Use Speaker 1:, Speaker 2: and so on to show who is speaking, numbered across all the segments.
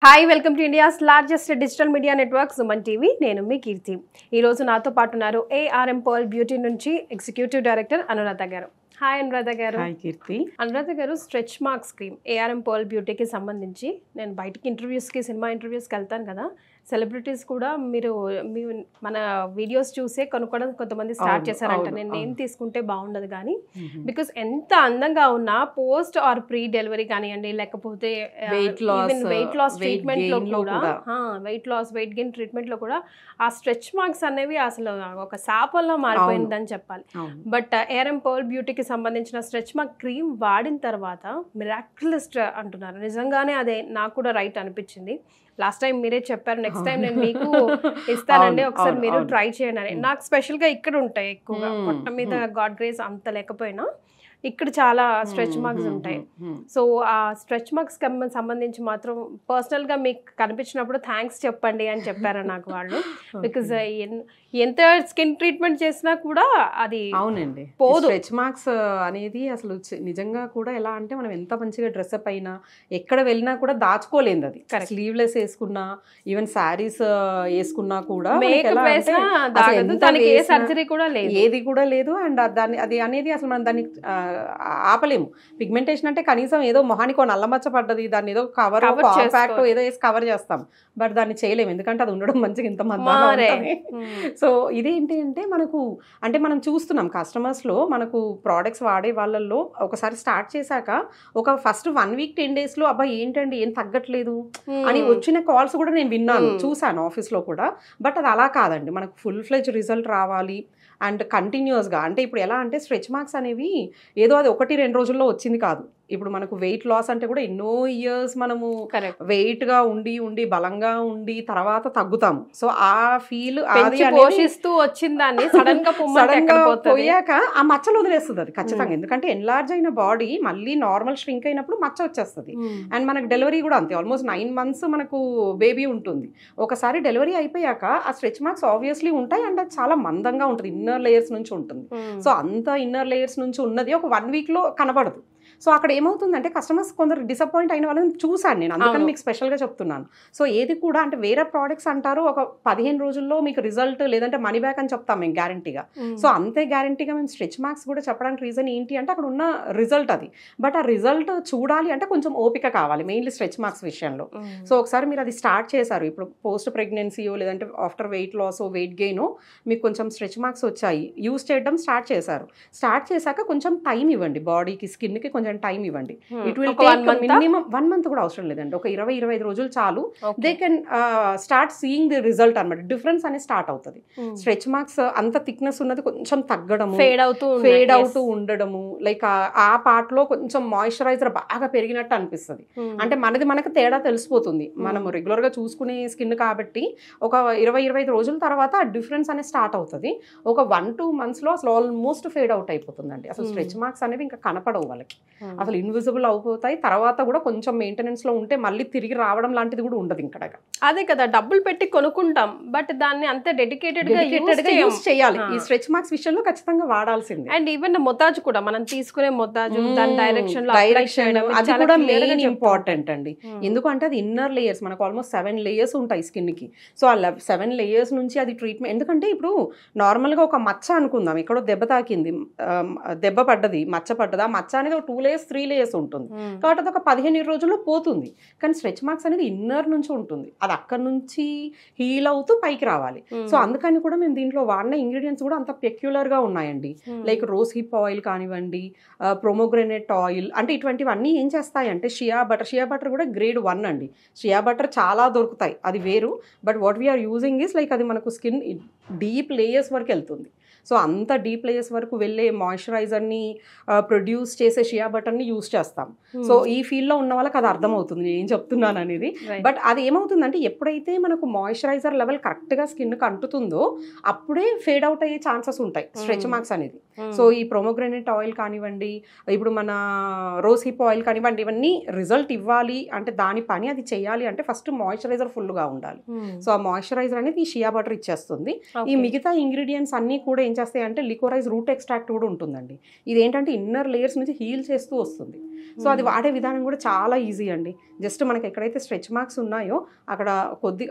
Speaker 1: Hi welcome to India's largest digital media network Suman TV. నేను మీ కీర్తి. ఈరోజు నాతో పాటు ఉన్నారు ఏఆర్ఎం పర్ల్ బ్యూటీ నుంచి ఎగ్జిక్యూటివ్ డైరెక్టర్ అనురాధ గారు. హాయ్ అనురాధ గారు.
Speaker 2: హాయ్ కీర్తి.
Speaker 1: అనురాధ గారు, stretch marks cream ARM pearl బ్యూటీకి సంబంధించి నేను బయటికి ఇంటర్వ్యూస్కి, సినిమా ఇంటర్వ్యూస్కి వెళ్తాను కదా, సెలబ్రిటీస్ కూడా మీరు మన వీడియోస్ చూసే కొనుక్కోవడం కొంతమంది స్టార్ట్ చేశారంట. నేను నేమ్ తీసుకుంటే బాగుండదు కానీ, బికాస్ ఎంత అందంగా ఉన్నా పోస్ట్ ఆర్ ప్రీ డెలివరీ కానివ్వండి, లేకపోతే వెయిట్ లాస్ ట్రీట్మెంట్ లో కూడా, వెయిట్ గెయిన్ ట్రీట్మెంట్ లో కూడా ఆ స్ట్రెచ్ మార్క్స్ అనేవి అసలు ఒక శాపంలో మారిపోయిందని చెప్పాలి. బట్ ఏఆర్ఎం పర్ల్ బ్యూటీకి సంబంధించిన స్ట్రెచ్ మార్క్ క్రీమ్ వాడిన తర్వాత మిరాక్యులస్ అంటున్నారు. నిజంగానే అదే నాకు కూడా రైట్ అనిపించింది. లాస్ట్ టైం మీరే చెప్పారు, నెక్స్ట్ టైం నేను మీకు ఇస్తానండి, ఒకసారి మీరు ట్రై చేయండి అని. నాకు స్పెషల్గా ఇక్కడ ఉంటాయి ఎక్కువగా, పొట్ట మీద గాడ్ గ్రేస్ అంత లేకపోయినా ఇక్కడ చాలా స్ట్రెచ్ మార్క్స్ ఉంటాయి. సో ఆ స్ట్రెచ్ మార్క్స్ సంబంధించి మాత్రం పర్సనల్గా మీకు కనిపించినప్పుడు థ్యాంక్స్ చెప్పండి అని చెప్పారు నాకు వాళ్ళు. బికాజ్ ఎంత స్కిన్ ట్రీట్మెంట్ చేసినా కూడా అది
Speaker 2: అవునండి
Speaker 1: పోదు.
Speaker 2: స్ట్రెచ్ మార్క్స్ అనేది అసలు నిజంగా కూడా ఎలా అంటే మనం ఎంత మంచిగా డ్రెస్అప్ అయినా ఎక్కడ వెళ్ళినా కూడా దాచుకోలేదు. అది స్లీవ్లెస్ వేసుకున్నా, ఈవెన్ శారీస్ వేసుకున్నా కూడా
Speaker 1: సర్జరీ కూడా లేదు,
Speaker 2: ఏది కూడా లేదు. అండ్ దాన్ని అది అనేది అసలు మనం దాన్ని ఆపలేము. పిగ్మెంటేషన్ అంటే కనీసం ఏదో మొహానికి నల్లమచ్చ పడ్డది, దాన్ని ఏదో కవర్ కాంపాక్ట్ ఏదో వేసి కవర్ చేస్తాం, బట్ దాన్ని చేయలేము ఎందుకంటే అది ఉండడం మంచిగా ఇంత మంది. సో ఇదేంటి అంటే మనం చూస్తున్నాం కస్టమర్స్లో, మనకు ప్రోడక్ట్స్ వాడే వాళ్ళల్లో ఒకసారి స్టార్ట్ చేశాక ఒక ఫస్ట్ 1 వీక్ 10 డేస్లో అబ్బా ఏంటండి ఏం తగ్గట్లేదు అని వచ్చిన కాల్స్ కూడా నేను విన్నాను, చూశాను ఆఫీస్లో కూడా. బట్ అది అలా కాదండి, మనకు ఫుల్ ఫ్లెజ్ రిజల్ట్ రావాలి అండ్ కంటిన్యూస్గా. అంటే ఇప్పుడు ఎలా అంటే స్ట్రెచ్ మార్క్స్ అనేవి ఏదో అది 1-2 రోజుల్లో వచ్చింది కాదు. ఇప్పుడు మనకు వెయిట్ లాస్ అంటే కూడా ఎన్నో ఇయర్స్ మనము వెయిట్గా ఉండి బలంగా ఉండి తర్వాత తగ్గుతాము. సో ఆ ఫీల్
Speaker 1: పోషిస్తూ వచ్చిన దాన్ని సడన్ గా
Speaker 2: పోయాక ఆ మచ్చలు వదిలేస్తుంది అది ఖచ్చితంగా. ఎందుకంటే ఎన్లార్జ్ అయిన బాడీ మళ్ళీ నార్మల్ ష్రింక్ అయినప్పుడు మచ్చ వచ్చేస్తుంది. అండ్ మనకు డెలివరీ కూడా అంతే, ఆల్మోస్ట్ 9 months మనకు బేబీ ఉంటుంది. ఒకసారి డెలివరీ అయిపోయాక ఆ స్ట్రెచ్ మార్క్స్ ఆబ్వియస్లీ ఉంటాయి అండ్ అది చాలా మందంగా ఉంటుంది, ఇన్నర్ లేయర్స్ నుంచి ఉంటుంది. సో అంత ఇన్నర్ లేయర్స్ నుంచి ఉన్నది ఒక 1 వీక్లో కనబడదు. సో అక్కడ ఏమవుతుందంటే కస్టమర్స్ కొందరు డిసప్పాయింట్ అయిన వాళ్ళని చూశాను నేను, అందుకని మీకు స్పెషల్గా చెప్తున్నాను. సో ఏది కూడా అంటే వేరే ప్రోడక్ట్స్ అంటారు ఒక 15 రోజుల్లో మీకు రిజల్ట్ లేదంటే మనీ బ్యాక్ అని చెప్తాం మేము గ్యారంటీగా. సో అంతే గ్యారంటీగా మేము స్ట్రెచ్ మార్క్స్ కూడా చెప్పడానికి రీజన్ ఏంటి అంటే అక్కడ ఉన్న రిజల్ట్ అది. బట్ ఆ రిజల్ట్ చూడాలి అంటే కొంచెం ఓపిక కావాలి, మెయిన్లీ స్ట్రెచ్ మార్క్స్ విషయంలో. సో ఒకసారి మీరు అది స్టార్ట్ చేశారు, ఇప్పుడు పోస్ట్ ప్రెగ్నెన్సీయో లేదంటే ఆఫ్టర్ వెయిట్ లాస్ వెయిట్ గెయినో మీకు కొంచెం స్ట్రెచ్ మార్క్స్ వచ్చాయి, యూస్ చేయడం స్టార్ట్ చేశారు. స్టార్ట్ చేశాక కొంచెం టైం ఇవ్వండి, బాడీకి స్కిన్కి కొంచెం టైం ఇవ్వండి. It will take minimum 1 month కూడా అవసరం లేదండి, ఒక 20-25 రోజులు చాలు. They can start seeing the result అనమాట. డిఫరెన్స్ అనేది స్టార్ట్ అవుతుంది. స్ట్రెచ్ మార్క్స్ అంత థిక్నెస్ ఉన్నది కొంచెం తగ్గడము, ఫేడ్ అవుతూ ఉండడము, లైక్ ఆ పార్ట్ లో కొంచెం మాయిశ్చరైజర్ బాగా పెరిగినట్టు అనిపిస్తుంది. అంటే మనకు తేడా తెలిసిపోతుంది, మనం రెగ్యులర్ గా చూసుకునే స్కిన్ కాబట్టి. ఒక 20-25 రోజుల తర్వాత ఆ డిఫరెన్స్ అనేది స్టార్ట్ అవుతుంది. ఒక 1-2 months లో అసలు ఆల్మోస్ట్ ఫేడ్ అవుట్ అయిపోతుందండి. అసలు స్ట్రెచ్ మార్క్స్ అనేవి ఇంకా కనపడవు వాళ్ళకి, అసలు ఇన్విజిబుల్ అయిపోతాయి. తర్వాత కూడా కొంచెం మెయింటెనెన్స్ లో ఉంటే మళ్ళీ తిరిగి రావడం లాంటిది కూడా ఉండదు ఇంకా.
Speaker 1: అదే కదా, డబ్బులు పెట్టి కొనుక్కుంటాం బట్ దాన్ని అంతే డెడికేటెడ్ గా యూస్
Speaker 2: చేయాలి. ఈ స్ట్రెచ్ మార్క్స్ విషయంలో ఖచ్చితంగా వాడాల్సింది.
Speaker 1: అండ్ ఈవెన్ మొత్తాజు కూడా మనం తీసుకునే మొత్తాజు దాని డైరెక్షన్
Speaker 2: అది కూడా మెయిన్ ఇంపార్టెంట్ అండి. ఎందుకంటే అది ఇన్నర్ లేయర్స్, మనకు ఆల్మోస్ట్ 7 layers ఉంటాయి స్కిన్ కి. సో ఆ 7 layers నుంచి అది ట్రీట్మెంట్. ఎందుకంటే ఇప్పుడు నార్మల్ గా ఒక మచ్చ అనుకుందాం, ఎక్కడో దెబ్బ తాకింది, దెబ్బ పడ్డది, మచ్చ పడ్డది. ఆ మచ్చ అనేది ఒక 2 layers 3 layers ఉంటుంది కాబట్టి అది ఒక 15 రోజుల్లో పోతుంది. కానీ స్ట్రెచ్ మార్క్స్ అనేది ఇన్నర్ నుంచి ఉంటుంది, అది అక్కడ నుంచి హీల్ అవుతూ పైకి రావాలి. సో అందుకని కూడా మేము దీంట్లో వాడిన ఇంగ్రీడియంట్స్ కూడా అంత పెక్యులర్ గా ఉన్నాయండి. లైక్ రోజ్ హిప్ ఆయిల్ కానివ్వండి, ప్రొమోగ్రెనేట్ ఆయిల్, అంటే ఇటువంటివన్నీ ఏం చేస్తాయంటే షియా బటర్ కూడా గ్రేడ్ 1 అండి. షియా బటర్ చాలా దొరుకుతాయి, అది వేరు. But what we're using is like అది మనకు స్కిన్ డీప్ లేయర్స్ వరకు వెళ్తుంది. సో అంత డీప్ లేయర్స్ వరకు వెళ్ళే మాయిశ్చరైజర్ని ప్రొడ్యూస్ చేసే షియా బటర్ని యూస్ చేస్తాం. సో ఈ ఫీల్డ్లో ఉన్న వాళ్ళకి అది అర్థమవుతుంది నేను ఏం చెప్తున్నాను అనేది. బట్ అది ఏమవుతుందంటే ఎప్పుడైతే మనకు మాయిశ్చరైజర్ లెవెల్ కరెక్ట్గా స్కిన్కి అంటుతుందో అప్పుడే ఫేడ్ అవుట్ అయ్యే ఛాన్సెస్ ఉంటాయి స్ట్రెచ్ మార్క్స్ అనేది. సో ఈ ప్రొమోగ్రెనేట్ ఆయిల్ కానివ్వండి, ఇప్పుడు మన రోజ్ హిప్ ఆయిల్ కానివ్వండి, ఇవన్నీ రిజల్ట్ ఇవ్వాలి అంటే దాని పని అది చేయాలి అంటే ఫస్ట్ మాయిశ్చరైజర్ ఫుల్గా ఉండాలి. సో ఆ మాయిశ్చరైజర్ అనేది ఈ షియా బటర్ ఇచ్చేస్తుంది. ఈ మిగతా ఇంగ్రీడియంట్స్ అన్నీ కూడా ఏం ఏం చేస్తాయి అంటే లికోరైజ్ రూట్ ఎక్స్ట్రాక్ట్ కూడా ఉంటుందండి. ఇది ఏంటంటే ఇన్నర్ లేయర్స్ నుంచి హీల్ చేస్తూ వస్తుంది. సో అది వాడే విధానం కూడా చాలా ఈజీ అండి. జస్ట్ మనకి ఎక్కడైతే స్ట్రెచ్ మార్క్స్ ఉన్నాయో అక్కడ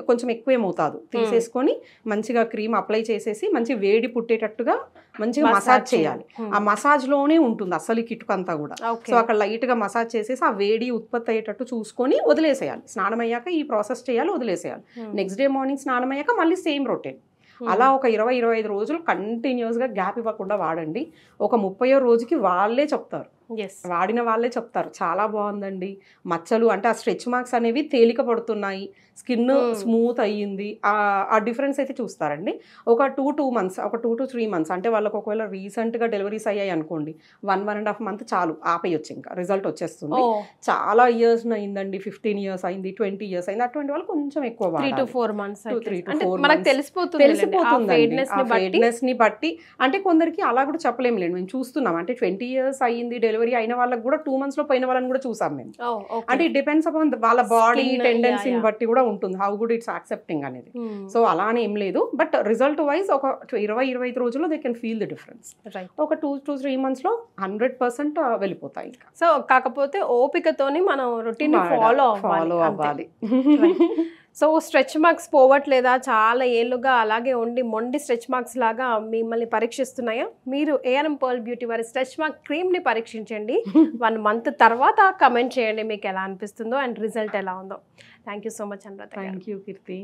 Speaker 2: కొంచెం ఎక్కువ ఏమవుతాదు తీసేసుకొని మంచిగా క్రీమ్ అప్లై చేసేసి మంచి వేడి పుట్టేటట్టుగా మంచిగా మసాజ్ చేయాలి. ఆ మసాజ్ లోనే ఉంటుంది అసలు కిటుకంతా కూడా. సో అక్కడ లైట్ గా మసాజ్ చేసేసి ఆ వేడి ఉత్పత్తి అయ్యేటట్టు చూసుకొని వదిలేసేయాలి. స్నానం అయ్యాక ఈ ప్రాసెస్ చేయాలి, వదిలేసేయాలి. నెక్స్ట్ డే మార్నింగ్ స్నానం అయ్యాక మళ్ళీ సేమ్ రొటీన్. అలా ఒక 20-25 రోజులు కంటిన్యూస్గా గ్యాప్ ఇవ్వకుండా వాడండి. ఒక 30వ రోజుకి వాళ్ళే చెప్తారు, వాడిన వాళ్ళే చెప్తారు చాలా బాగుందండి, మచ్చలు అంటే ఆ స్ట్రెచ్ మార్క్స్ అనేవి తేలిక పడుతున్నాయి, స్కిన్ స్మూత్ అయ్యింది, ఆ డిఫరెన్స్ అయితే చూస్తారండి. ఒక 2 months, ఒక 2 to 3 months అంటే వాళ్ళకి ఒకవేళ రీసెంట్గా డెలివరీస్ అయ్యాయి అనుకోండి, 1.5 month చాలు, ఆపేయొచ్చు, ఇంకా రిజల్ట్ వచ్చేస్తుంది. చాలా ఇయర్స్ అయిందండి, 15 years అయింది, 20 years అయింది, అటువంటి వాళ్ళు కొంచెం ఎక్కువ
Speaker 1: 3 to 4 months
Speaker 2: తెలిసిపోతుంది. ఆ ఫెయిర్నెస్ ని బట్టి అంటే కొందరికి అలా కూడా చెప్పలేములేండి, మేము చూస్తున్నాం. అంటే 20 years అయ్యింది డెలివరీ అయిన వాళ్ళకి కూడా 2 months లో పోయిన వాళ్ళని కూడా చూసాం మేము. అంటే ఇట్ డిపెండ్స్ అపాన్ వాళ్ళ బాడీ టెండెన్సీని బట్టి కూడా ఉంటుంది హౌ గుడ్ ఇట్స్ యాక్సెప్టింగ్ అనేది. సో అలానే ఏం లేదు, బట్ రిజల్ట్ వైజ్ ఒక 20-25 రోజుల్లో they can feel the difference. ఒక 2 to 3 months లో 100% వెళ్ళిపోతాయి.
Speaker 1: సో కాకపోతే ఓపికతోని మనం రొటీన్ ఫాలో అవ్వాలి. సో స్ట్రెచ్ మార్క్స్ పోవట్లేదా, చాలా ఏళ్ళుగా అలాగే ఉండి మొండి స్ట్రెచ్ మార్క్స్ లాగా మిమ్మల్ని పరీక్షిస్తున్నాయా? మీరు ఏఆర్ఎం పర్ల్ బ్యూటీ వారి స్ట్రెచ్ మార్క్ క్రీమ్ని పరీక్షించండి. 1 month తర్వాత కమెంట్ చేయండి మీకు ఎలా అనిపిస్తుందో అండ్ రిజల్ట్ ఎలా ఉందో. Thank you so much Anuradha.
Speaker 2: Thank you Keerthi.